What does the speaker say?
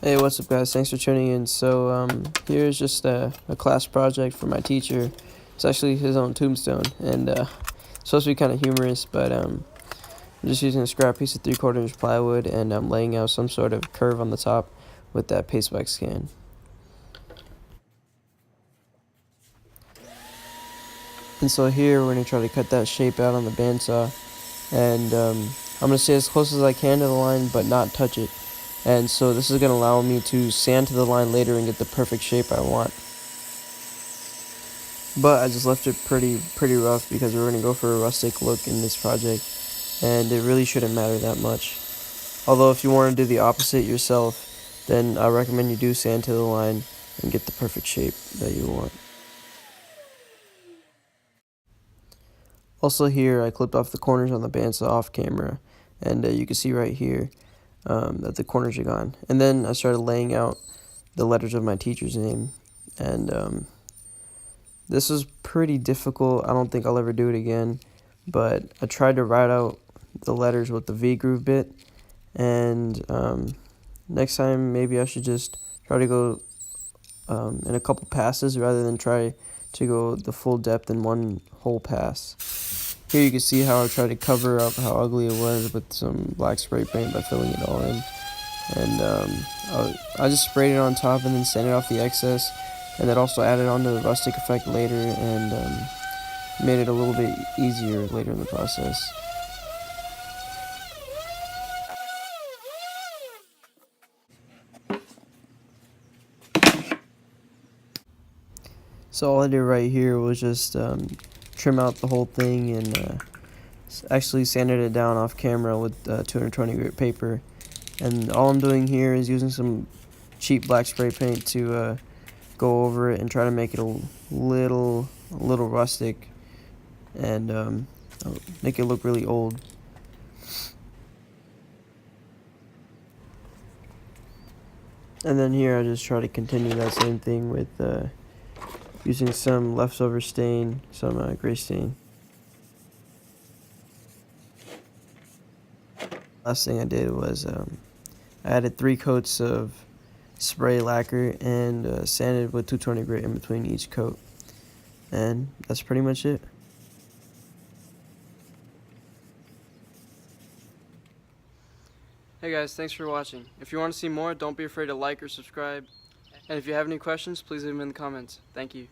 Hey, what's up, guys? Thanks for tuning in. So, here's just a class project for my teacher. It's actually his own tombstone, and it's supposed to be kind of humorous, but I'm just using a scrap piece of 3/4 inch plywood, and I'm laying out some sort of curve on the top with that paste wax can. And so here we're going to try to cut that shape out on the bandsaw, and I'm going to stay as close as I can to the line, but not touch it. And so this is going to allow me to sand to the line later and get the perfect shape I want. But I just left it pretty rough because we're going to go for a rustic look in this project, and it really shouldn't matter that much. Although if you want to do the opposite yourself, then I recommend you do sand to the line and get the perfect shape that you want. Also here, I clipped off the corners on the bandsaw off camera, and you can see right here that the corners are gone. And then I started laying out the letters of my teacher's name, and this was pretty difficult. I don't think I'll ever do it again, but I tried to write out the letters with the V groove bit, and next time maybe I should just try to go in a couple passes rather than try to go the full depth in one whole pass. Here you can see how I tried to cover up how ugly it was with some black spray paint by filling it all in. And I just sprayed it on top and then sanded off the excess, and then also added on to the rustic effect later, and made it a little bit easier later in the process. So all I did right here was just trim out the whole thing, and actually sanded it down off camera with 220 grit paper. And all I'm doing here is using some cheap black spray paint to go over it and try to make it a little rustic, and make it look really old. And then here I just try to continue that same thing with using some leftover stain, some gray stain. Last thing I did was I added 3 coats of spray lacquer and sanded with 220 grit in between each coat. And that's pretty much it. Hey guys, thanks for watching. If you want to see more, don't be afraid to like or subscribe. And if you have any questions, please leave them in the comments. Thank you.